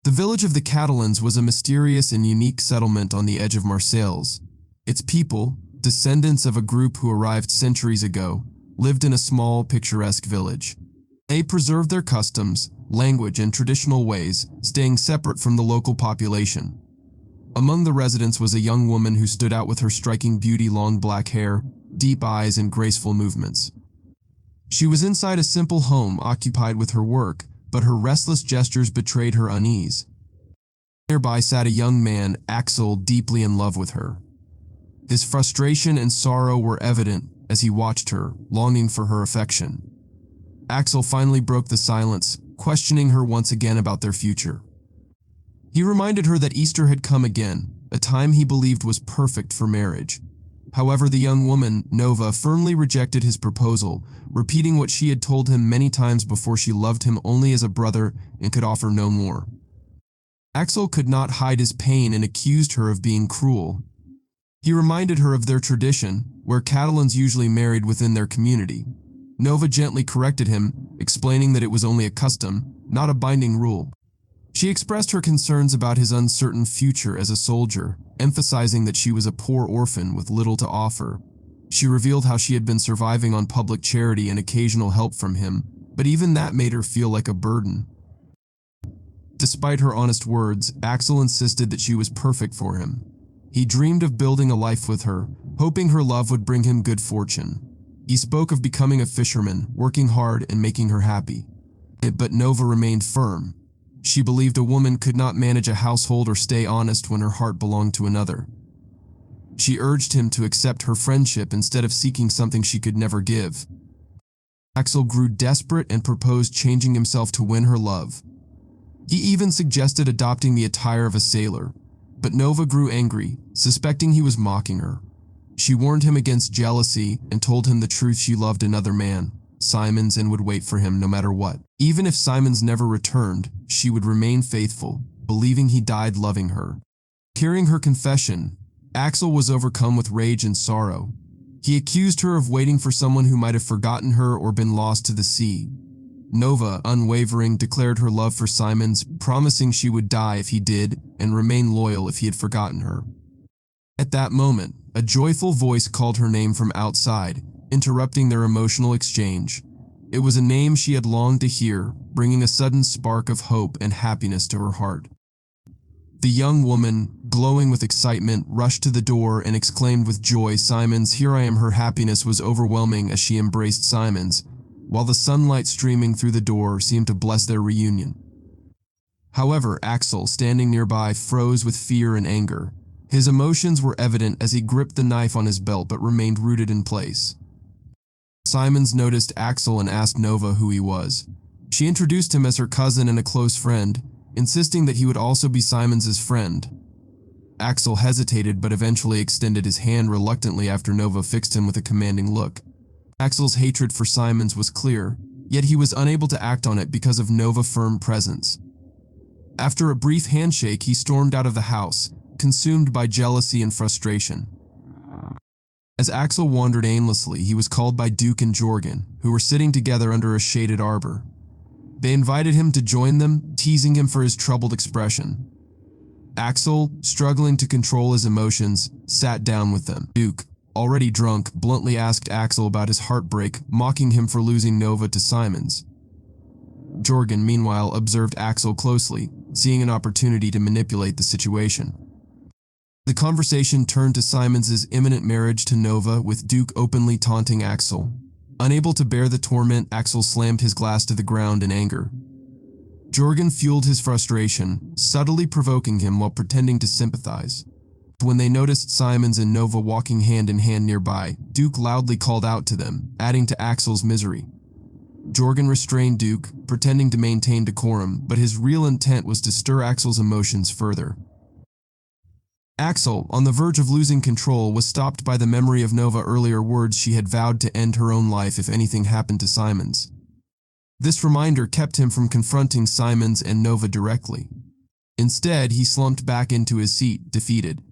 The village of the Catalans was a mysterious and unique settlement on the edge of Marseilles. Its people, descendants of a group who arrived centuries ago, lived in a small, picturesque village. They preserved their customs, language, and traditional ways, staying separate from the local population. Among the residents was a young woman who stood out with her striking beauty, long black hair, deep eyes, and graceful movements. She was inside a simple home occupied with her work, but her restless gestures betrayed her unease. Nearby sat a young man, Axel, deeply in love with her. His frustration and sorrow were evident as he watched her, longing for her affection. Axel finally broke the silence, questioning her once again about their future. He reminded her that Easter had come again, a time he believed was perfect for marriage. However, the young woman, Nova, firmly rejected his proposal, repeating what she had told him many times before: she loved him only as a brother and could offer no more. Axel could not hide his pain and accused her of being cruel. He reminded her of their tradition, where Catalans usually married within their community. Nova gently corrected him, explaining that it was only a custom, not a binding rule. She expressed her concerns about his uncertain future as a soldier, emphasizing that she was a poor orphan with little to offer. She revealed how she had been surviving on public charity and occasional help from him, but even that made her feel like a burden. Despite her honest words, Axel insisted that she was perfect for him. He dreamed of building a life with her, hoping her love would bring him good fortune. He spoke of becoming a fisherman, working hard, and making her happy. But Nova remained firm. She believed a woman could not manage a household or stay honest when her heart belonged to another. She urged him to accept her friendship instead of seeking something she could never give. Axel grew desperate and proposed changing himself to win her love. He even suggested adopting the attire of a sailor, but Nova grew angry, suspecting he was mocking her. She warned him against jealousy and told him the truth: she loved another man, Simons, and would wait for him no matter what. Even if Simons never returned, she would remain faithful, believing he died loving her. Hearing her confession, Axel was overcome with rage and sorrow. He accused her of waiting for someone who might have forgotten her or been lost to the sea. Nova, unwavering, declared her love for Simons, promising she would die if he did and remain loyal if he had forgotten her. At that moment, a joyful voice called her name from outside, interrupting their emotional exchange. It was a name she had longed to hear, bringing a sudden spark of hope and happiness to her heart. The young woman, glowing with excitement, rushed to the door and exclaimed with joy, "Simons, here I am!" Her happiness was overwhelming as she embraced Simons, while the sunlight streaming through the door seemed to bless their reunion. However, Axel, standing nearby, froze with fear and anger. His emotions were evident as he gripped the knife on his belt but remained rooted in place. Simons noticed Axel and asked Nova who he was. She introduced him as her cousin and a close friend, insisting that he would also be Simons' friend. Axel hesitated but eventually extended his hand reluctantly after Nova fixed him with a commanding look. Axel's hatred for Simons was clear, yet he was unable to act on it because of Nova's firm presence. After a brief handshake, he stormed out of the house, consumed by jealousy and frustration. As Axel wandered aimlessly, he was called by Duke and Jorgen, who were sitting together under a shaded arbor. They invited him to join them, teasing him for his troubled expression. Axel, struggling to control his emotions, sat down with them. Duke, already drunk, bluntly asked Axel about his heartbreak, mocking him for losing Nova to Simons. Jorgen, meanwhile, observed Axel closely, seeing an opportunity to manipulate the situation. The conversation turned to Simons' imminent marriage to Nova, with Duke openly taunting Axel. Unable to bear the torment, Axel slammed his glass to the ground in anger. Jorgen fueled his frustration, subtly provoking him while pretending to sympathize. When they noticed Simons and Nova walking hand in hand nearby, Duke loudly called out to them, adding to Axel's misery. Jorgen restrained Duke, pretending to maintain decorum, but his real intent was to stir Axel's emotions further. Axel, on the verge of losing control, was stopped by the memory of Nova's earlier words: she had vowed to end her own life if anything happened to Simons. This reminder kept him from confronting Simons and Nova directly. Instead, he slumped back into his seat, defeated.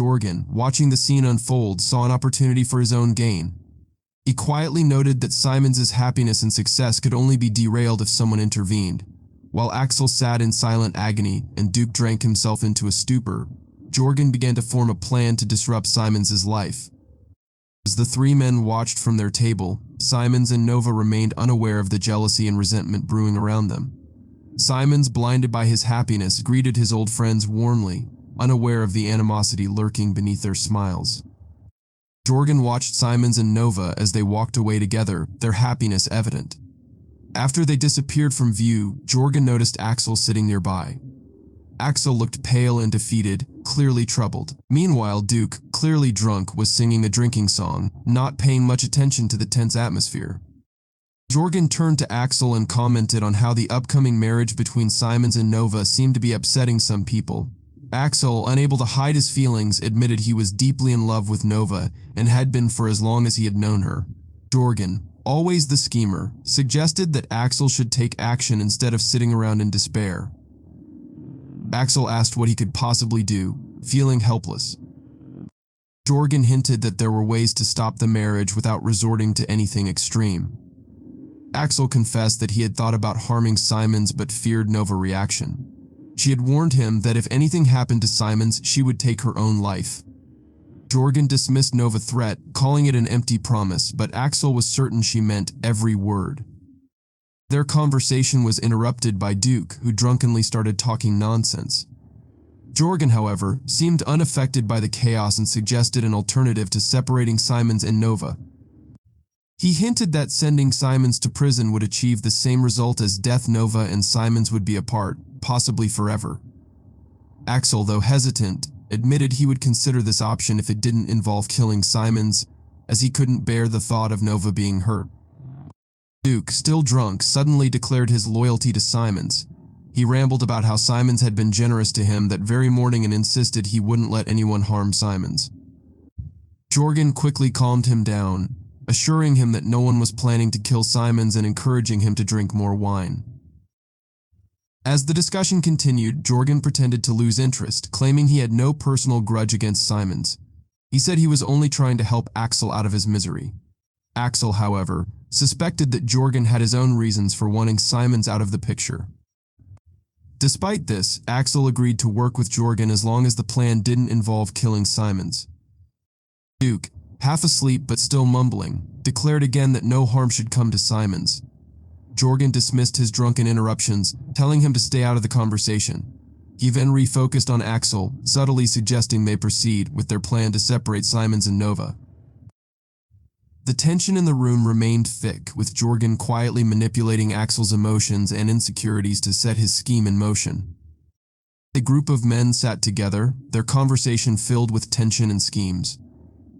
Jorgen, watching the scene unfold, saw an opportunity for his own gain. He quietly noted that Simons' happiness and success could only be derailed if someone intervened. While Axel sat in silent agony and Duke drank himself into a stupor, Jorgen began to form a plan to disrupt Simons' life. As the three men watched from their table, Simons and Nova remained unaware of the jealousy and resentment brewing around them. Simons, blinded by his happiness, greeted his old friends warmly, unaware of the animosity lurking beneath their smiles. Jorgen watched Simons and Nova as they walked away together, their happiness evident. After they disappeared from view, Jorgen noticed Axel sitting nearby. Axel looked pale and defeated, clearly troubled. Meanwhile, Duke, clearly drunk, was singing a drinking song, not paying much attention to the tense atmosphere. Jorgen turned to Axel and commented on how the upcoming marriage between Simons and Nova seemed to be upsetting some people. Axel, unable to hide his feelings, admitted he was deeply in love with Nova and had been for as long as he had known her. Jorgen, always the schemer, suggested that Axel should take action instead of sitting around in despair. Axel asked what he could possibly do, feeling helpless. Jorgen hinted that there were ways to stop the marriage without resorting to anything extreme. Axel confessed that he had thought about harming Simons but feared Nova's reaction. She had warned him that if anything happened to Simons, she would take her own life. Jorgen dismissed Nova's threat, calling it an empty promise, but Axel was certain she meant every word. Their conversation was interrupted by Duke, who drunkenly started talking nonsense. Jorgen, however, seemed unaffected by the chaos and suggested an alternative to separating Simons and Nova. He hinted that sending Simons to prison would achieve the same result as death. Nova and Simons would be apart, possibly forever. Axel, though hesitant, admitted he would consider this option if it didn't involve killing Simons, as he couldn't bear the thought of Nova being hurt. Duke, still drunk, suddenly declared his loyalty to Simons. He rambled about how Simons had been generous to him that very morning and insisted he wouldn't let anyone harm Simons. Jorgen quickly calmed him down, assuring him that no one was planning to kill Simons and encouraging him to drink more wine. As the discussion continued, Jorgen pretended to lose interest, claiming he had no personal grudge against Simons. He said he was only trying to help Axel out of his misery. Axel, however, suspected that Jorgen had his own reasons for wanting Simons out of the picture. Despite this, Axel agreed to work with Jorgen as long as the plan didn't involve killing Simons. Duke, half asleep but still mumbling, declared again that no harm should come to Simons. Jorgen dismissed his drunken interruptions, telling him to stay out of the conversation. He then refocused on Axel, subtly suggesting they proceed with their plan to separate Simons and Nova. The tension in the room remained thick, with Jorgen quietly manipulating Axel's emotions and insecurities to set his scheme in motion. A group of men sat together, their conversation filled with tension and schemes.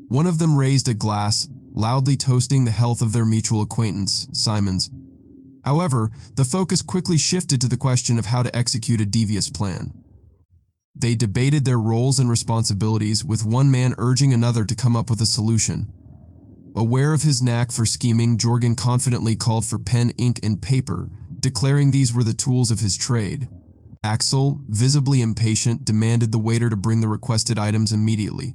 One of them raised a glass, loudly toasting the health of their mutual acquaintance, Simons. However, the focus quickly shifted to the question of how to execute a devious plan. They debated their roles and responsibilities, with one man urging another to come up with a solution. Aware of his knack for scheming, Jorgen confidently called for pen, ink, and paper, declaring these were the tools of his trade. Axel, visibly impatient, demanded the waiter to bring the requested items immediately.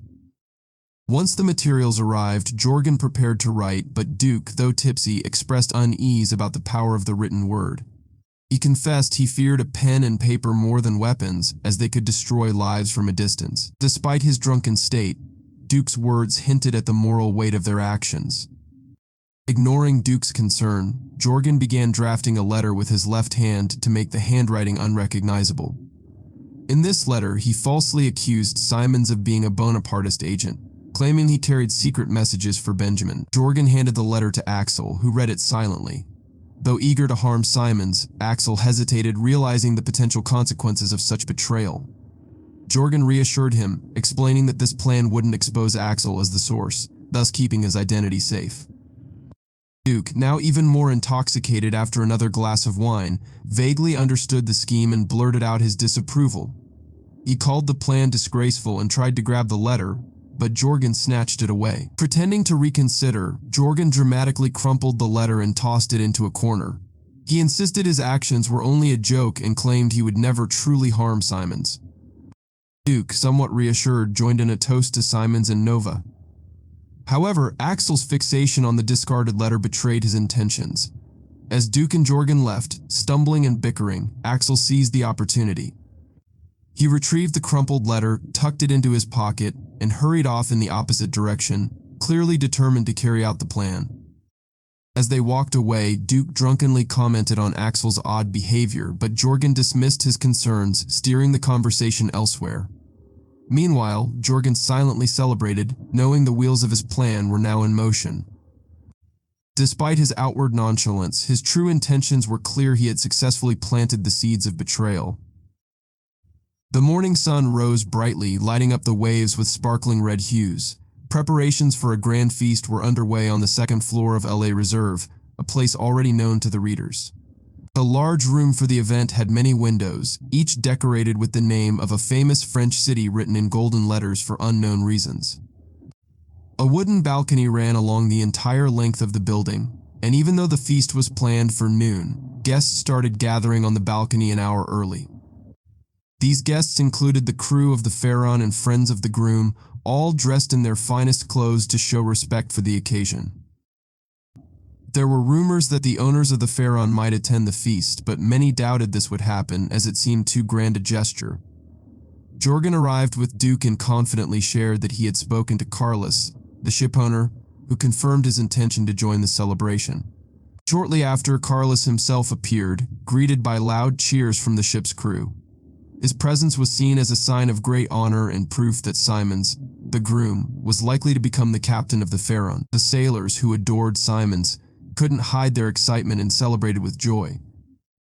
Once the materials arrived, Jorgen prepared to write, but Duke, though tipsy, expressed unease about the power of the written word. He confessed he feared a pen and paper more than weapons, as they could destroy lives from a distance. Despite his drunken state, Duke's words hinted at the moral weight of their actions. Ignoring Duke's concern, Jorgen began drafting a letter with his left hand to make the handwriting unrecognizable. In this letter, he falsely accused Simons of being a Bonapartist agent, claiming he carried secret messages for Benjamin. Jorgen handed the letter to Axel, who read it silently. Though eager to harm Simons, Axel hesitated, realizing the potential consequences of such betrayal. Jorgen reassured him, explaining that this plan wouldn't expose Axel as the source, thus keeping his identity safe. Duke, now even more intoxicated after another glass of wine, vaguely understood the scheme and blurted out his disapproval. He called the plan disgraceful and tried to grab the letter, but Jorgen snatched it away. Pretending to reconsider, Jorgen dramatically crumpled the letter and tossed it into a corner. He insisted his actions were only a joke and claimed he would never truly harm Simons. Duke, somewhat reassured, joined in a toast to Simons and Nova. However, Axel's fixation on the discarded letter betrayed his intentions. As Duke and Jorgen left, stumbling and bickering, Axel seized the opportunity. He retrieved the crumpled letter, tucked it into his pocket, and hurried off in the opposite direction, clearly determined to carry out the plan. As they walked away, Duke drunkenly commented on Axel's odd behavior, but Jorgen dismissed his concerns, steering the conversation elsewhere. Meanwhile, Jorgen silently celebrated, knowing the wheels of his plan were now in motion. Despite his outward nonchalance, his true intentions were clear. He had successfully planted the seeds of betrayal. The morning sun rose brightly, lighting up the waves with sparkling red hues. Preparations for a grand feast were underway on the second floor of LA Reserve, a place already known to the readers. The large room for the event had many windows, each decorated with the name of a famous French city written in golden letters for unknown reasons. A wooden balcony ran along the entire length of the building, and even though the feast was planned for noon, guests started gathering on the balcony an hour early. These guests included the crew of the Pharaon and friends of the groom, all dressed in their finest clothes to show respect for the occasion. There were rumors that the owners of the Pharaon might attend the feast, but many doubted this would happen as it seemed too grand a gesture. Jorgen arrived with Duke and confidently shared that he had spoken to Carlos, the shipowner, who confirmed his intention to join the celebration. Shortly after, Carlos himself appeared, greeted by loud cheers from the ship's crew. His presence was seen as a sign of great honor and proof that Simons, the groom, was likely to become the captain of the Pharaon. The sailors, who adored Simons, couldn't hide their excitement and celebrated with joy.